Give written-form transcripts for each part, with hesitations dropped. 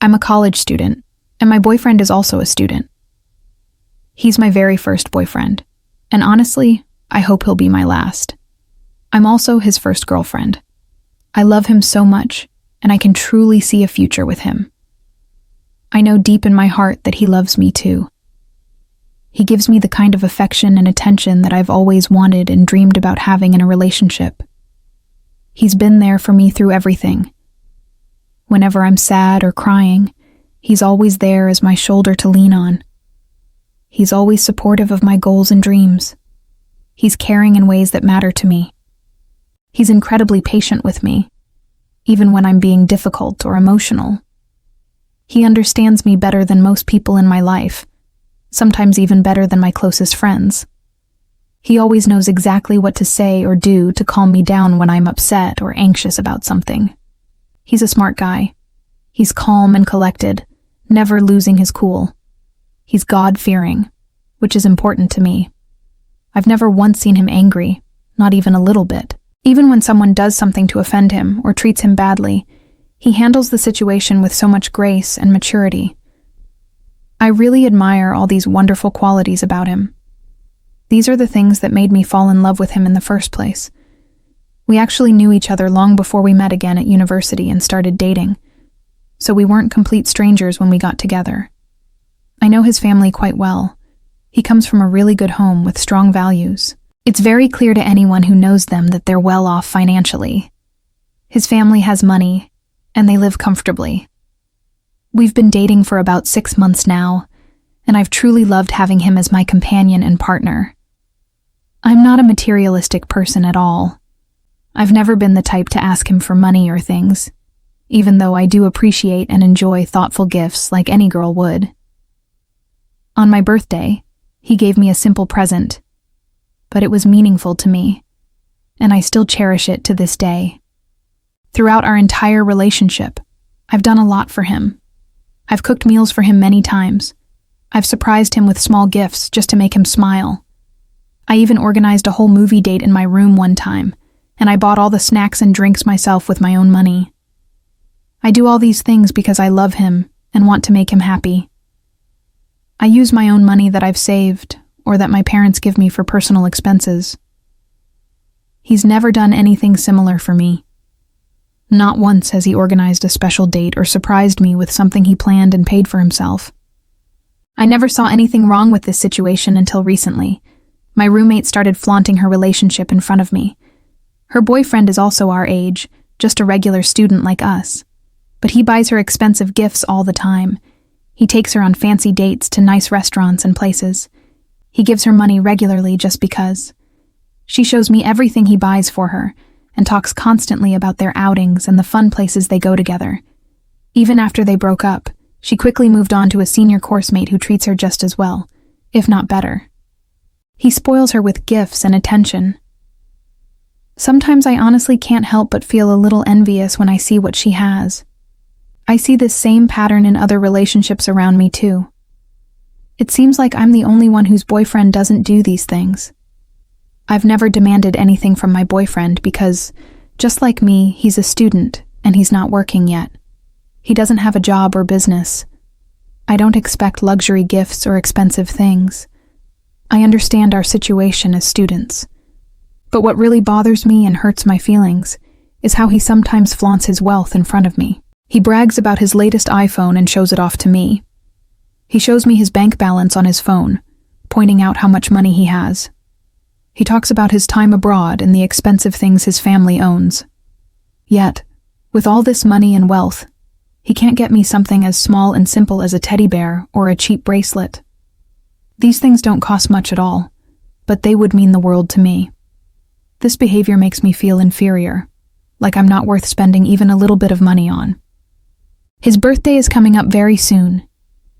I'm a college student, and my boyfriend is also a student. He's my very first boyfriend, and honestly, I hope he'll be my last. I'm also his first girlfriend. I love him so much, and I can truly see a future with him. I know deep in my heart that he loves me too. He gives me the kind of affection and attention that I've always wanted and dreamed about having in a relationship. He's been there for me through everything. Whenever I'm sad or crying, he's always there as my shoulder to lean on. He's always supportive of my goals and dreams. He's caring in ways that matter to me. He's incredibly patient with me, even when I'm being difficult or emotional. He understands me better than most people in my life, sometimes even better than my closest friends. He always knows exactly what to say or do to calm me down when I'm upset or anxious about something. He's a smart guy. He's calm and collected, never losing his cool. He's God-fearing, which is important to me. I've never once seen him angry, not even a little bit. Even when someone does something to offend him or treats him badly, he handles the situation with so much grace and maturity. I really admire all these wonderful qualities about him. These are the things that made me fall in love with him in the first place. We actually knew each other long before we met again at university and started dating, so we weren't complete strangers when we got together. I know his family quite well. He comes from a really good home with strong values. It's very clear to anyone who knows them that they're well off financially. His family has money, and they live comfortably. We've been dating for about 6 months now, and I've truly loved having him as my companion and partner. I'm not a materialistic person at all. I've never been the type to ask him for money or things, even though I do appreciate and enjoy thoughtful gifts like any girl would. On my birthday, he gave me a simple present, but it was meaningful to me, and I still cherish it to this day. Throughout our entire relationship, I've done a lot for him. I've cooked meals for him many times. I've surprised him with small gifts just to make him smile. I even organized a whole movie date in my room one time, and I bought all the snacks and drinks myself with my own money. I do all these things because I love him and want to make him happy. I use my own money that I've saved or that my parents give me for personal expenses. He's never done anything similar for me. Not once has he organized a special date or surprised me with something he planned and paid for himself. I never saw anything wrong with this situation until recently. My roommate started flaunting her relationship in front of me. Her boyfriend is also our age, just a regular student like us. But he buys her expensive gifts all the time. He takes her on fancy dates to nice restaurants and places. He gives her money regularly just because. She shows me everything he buys for her and talks constantly about their outings and the fun places they go together. Even after they broke up, she quickly moved on to a senior course mate who treats her just as well, if not better. He spoils her with gifts and attention. Sometimes I honestly can't help but feel a little envious when I see what she has. I see this same pattern in other relationships around me too. It seems like I'm the only one whose boyfriend doesn't do these things. I've never demanded anything from my boyfriend because, just like me, he's a student and he's not working yet. He doesn't have a job or business. I don't expect luxury gifts or expensive things. I understand our situation as students. But what really bothers me and hurts my feelings is how he sometimes flaunts his wealth in front of me. He brags about his latest iPhone and shows it off to me. He shows me his bank balance on his phone, pointing out how much money he has. He talks about his time abroad and the expensive things his family owns. Yet, with all this money and wealth, he can't get me something as small and simple as a teddy bear or a cheap bracelet. These things don't cost much at all, but they would mean the world to me. This behavior makes me feel inferior, like I'm not worth spending even a little bit of money on. His birthday is coming up very soon,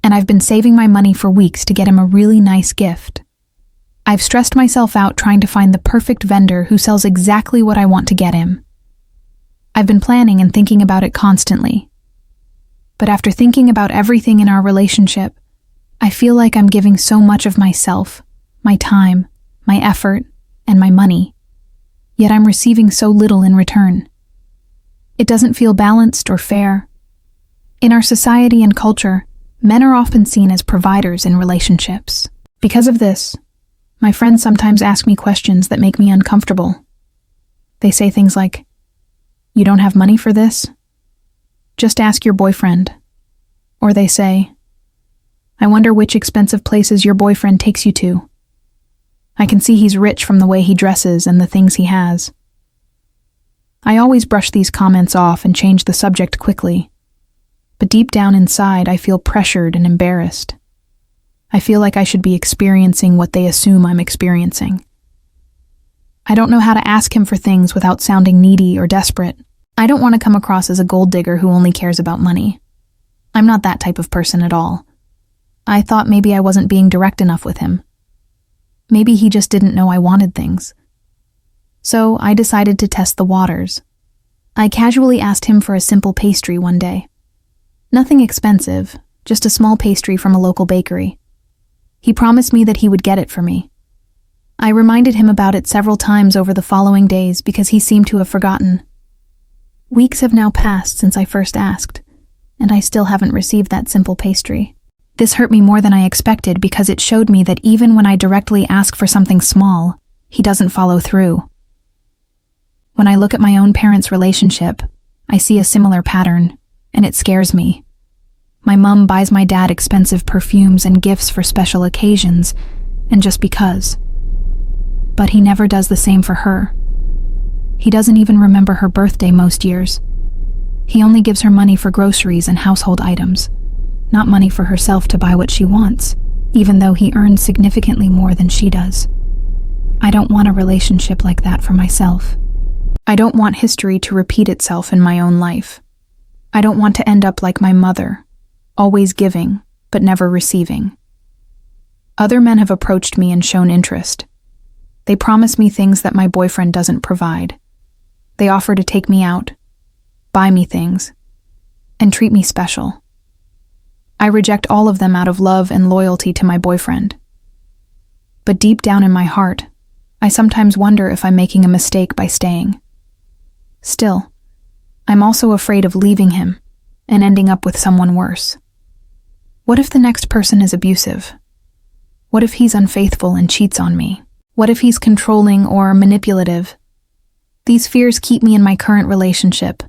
and I've been saving my money for weeks to get him a really nice gift. I've stressed myself out trying to find the perfect vendor who sells exactly what I want to get him. I've been planning and thinking about it constantly. But after thinking about everything in our relationship, I feel like I'm giving so much of myself, my time, my effort, and my money. Yet I'm receiving so little in return. It doesn't feel balanced or fair. In our society and culture, men are often seen as providers in relationships. Because of this, my friends sometimes ask me questions that make me uncomfortable. They say things like, "You don't have money for this? Just ask your boyfriend." Or they say, "I wonder which expensive places your boyfriend takes you to. I can see he's rich from the way he dresses and the things he has." I always brush these comments off and change the subject quickly. But deep down inside, I feel pressured and embarrassed. I feel like I should be experiencing what they assume I'm experiencing. I don't know how to ask him for things without sounding needy or desperate. I don't want to come across as a gold digger who only cares about money. I'm not that type of person at all. I thought maybe I wasn't being direct enough with him. Maybe he just didn't know I wanted things. So I decided to test the waters. I casually asked him for a simple pastry one day. Nothing expensive, just a small pastry from a local bakery. He promised me that he would get it for me. I reminded him about it several times over the following days because he seemed to have forgotten. Weeks have now passed since I first asked, and I still haven't received that simple pastry. This hurt me more than I expected because it showed me that even when I directly ask for something small, he doesn't follow through. When I look at my own parents' relationship, I see a similar pattern, and it scares me. My mom buys my dad expensive perfumes and gifts for special occasions, and just because. But he never does the same for her. He doesn't even remember her birthday most years. He only gives her money for groceries and household items, not money for herself to buy what she wants, even though he earns significantly more than she does. I don't want a relationship like that for myself. I don't want history to repeat itself in my own life. I don't want to end up like my mother, always giving, but never receiving. Other men have approached me and shown interest. They promise me things that my boyfriend doesn't provide. They offer to take me out, buy me things, and treat me special. I reject all of them out of love and loyalty to my boyfriend. But deep down in my heart, I sometimes wonder if I'm making a mistake by staying. Still, I'm also afraid of leaving him and ending up with someone worse. What if the next person is abusive? What if he's unfaithful and cheats on me? What if he's controlling or manipulative? These fears keep me in my current relationship.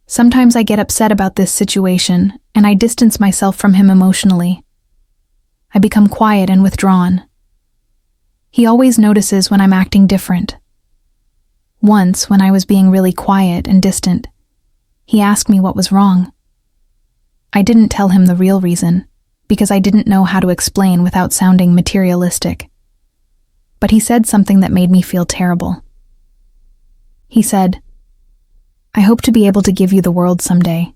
Sometimes I get upset about this situation and I distance myself from him emotionally. I become quiet and withdrawn. He always notices when I'm acting different. Once, when I was being really quiet and distant, he asked me what was wrong. I didn't tell him the real reason, because I didn't know how to explain without sounding materialistic. But he said something that made me feel terrible. He said, "I hope to be able to give you the world someday.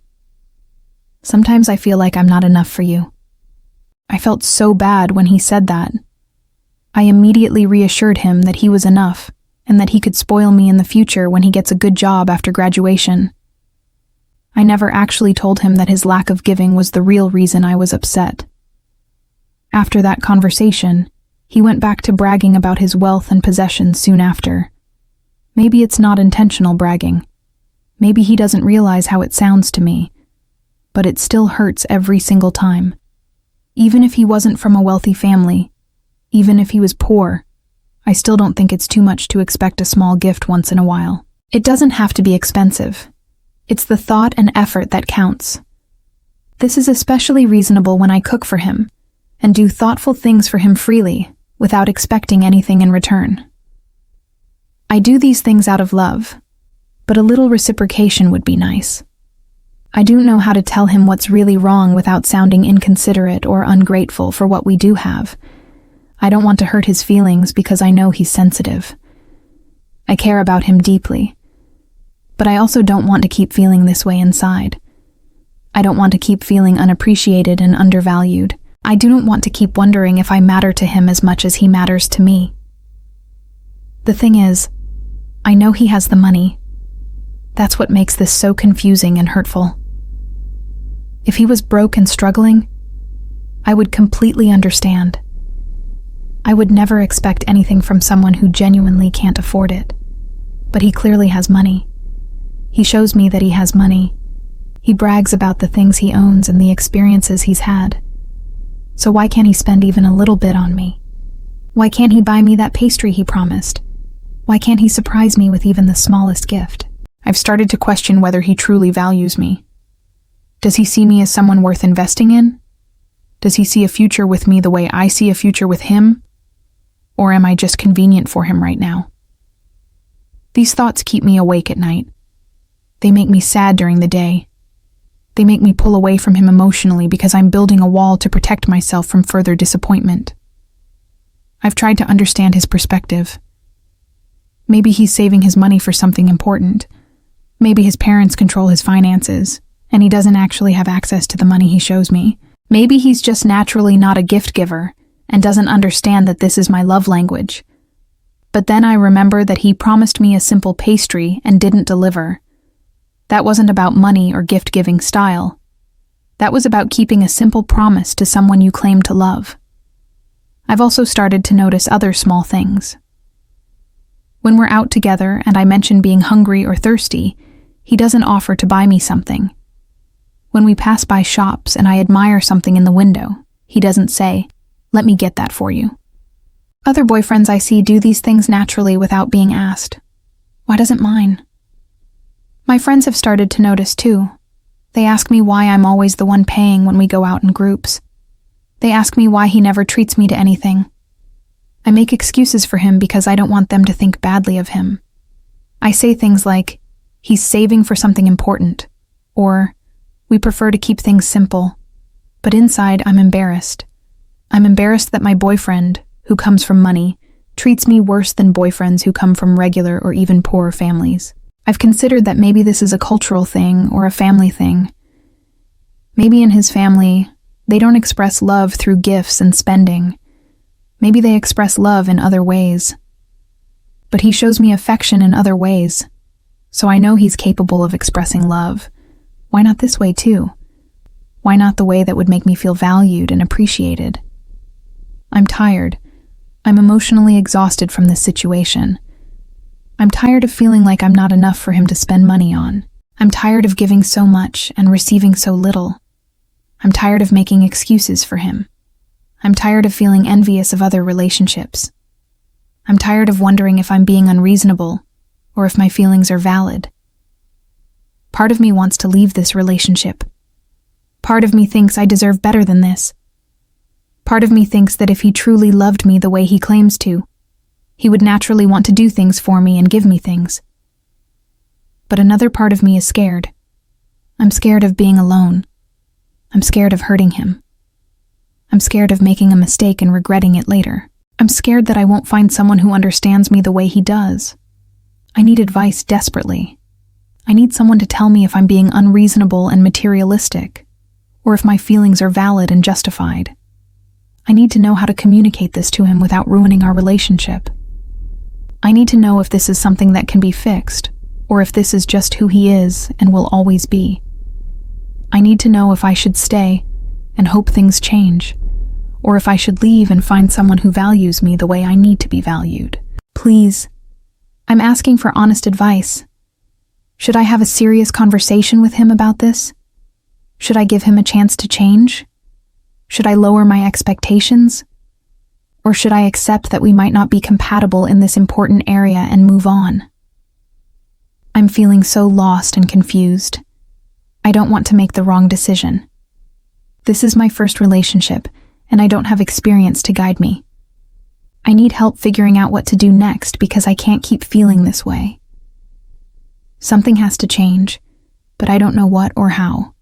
Sometimes I feel like I'm not enough for you." I felt so bad when he said that. I immediately reassured him that he was enough and that he could spoil me in the future when he gets a good job after graduation. I never actually told him that his lack of giving was the real reason I was upset. After that conversation, he went back to bragging about his wealth and possessions soon after. Maybe it's not intentional bragging. Maybe he doesn't realize how it sounds to me, but it still hurts every single time. Even if he wasn't from a wealthy family, even if he was poor, I still don't think it's too much to expect a small gift once in a while. It doesn't have to be expensive. It's the thought and effort that counts. This is especially reasonable when I cook for him and do thoughtful things for him freely without expecting anything in return. I do these things out of love, but a little reciprocation would be nice. I don't know how to tell him what's really wrong without sounding inconsiderate or ungrateful for what we do have. I don't want to hurt his feelings because I know he's sensitive. I care about him deeply. But I also don't want to keep feeling this way inside. I don't want to keep feeling unappreciated and undervalued. I don't want to keep wondering if I matter to him as much as he matters to me. The thing is, I know he has the money. That's what makes this so confusing and hurtful. If he was broke and struggling, I would completely understand. I would never expect anything from someone who genuinely can't afford it. But he clearly has money. He shows me that he has money. He brags about the things he owns and the experiences he's had. So why can't he spend even a little bit on me? Why can't he buy me that pastry he promised? Why can't he surprise me with even the smallest gift? I've started to question whether he truly values me. Does he see me as someone worth investing in? Does he see a future with me the way I see a future with him? Or am I just convenient for him right now? These thoughts keep me awake at night. They make me sad during the day. They make me pull away from him emotionally because I'm building a wall to protect myself from further disappointment. I've tried to understand his perspective. Maybe he's saving his money for something important. Maybe his parents control his finances, and he doesn't actually have access to the money he shows me. Maybe he's just naturally not a gift giver and doesn't understand that this is my love language. But then I remember that he promised me a simple pastry and didn't deliver. That wasn't about money or gift-giving style. That was about keeping a simple promise to someone you claim to love. I've also started to notice other small things. When we're out together and I mention being hungry or thirsty, he doesn't offer to buy me something. When we pass by shops and I admire something in the window, he doesn't say, "Let me get that for you." Other boyfriends I see do these things naturally without being asked. Why doesn't mine? My friends have started to notice too. They ask me why I'm always the one paying when we go out in groups. They ask me why he never treats me to anything. I make excuses for him because I don't want them to think badly of him. I say things like, "He's saving for something important," or "We prefer to keep things simple." But inside, I'm embarrassed. I'm embarrassed that my boyfriend, who comes from money, treats me worse than boyfriends who come from regular or even poorer families. I've considered that maybe this is a cultural thing or a family thing. Maybe in his family, they don't express love through gifts and spending. Maybe they express love in other ways. But he shows me affection in other ways, so I know he's capable of expressing love. Why not this way too? Why not the way that would make me feel valued and appreciated? I'm tired. I'm emotionally exhausted from this situation. I'm tired of feeling like I'm not enough for him to spend money on. I'm tired of giving so much and receiving so little. I'm tired of making excuses for him. I'm tired of feeling envious of other relationships. I'm tired of wondering if I'm being unreasonable or if my feelings are valid. Part of me wants to leave this relationship. Part of me thinks I deserve better than this. Part of me thinks that if he truly loved me the way he claims to, he would naturally want to do things for me and give me things. But another part of me is scared. I'm scared of being alone. I'm scared of hurting him. I'm scared of making a mistake and regretting it later. I'm scared that I won't find someone who understands me the way he does. I need advice desperately. I need someone to tell me if I'm being unreasonable and materialistic, or if my feelings are valid and justified. I need to know how to communicate this to him without ruining our relationship. I need to know if this is something that can be fixed, or if this is just who he is and will always be. I need to know if I should stay and hope things change, or if I should leave and find someone who values me the way I need to be valued. Please, I'm asking for honest advice. Should I have a serious conversation with him about this? Should I give him a chance to change? Should I lower my expectations? Or should I accept that we might not be compatible in this important area and move on? I'm feeling so lost and confused. I don't want to make the wrong decision. This is my first relationship, and I don't have experience to guide me. I need help figuring out what to do next because I can't keep feeling this way. Something has to change, but I don't know what or how.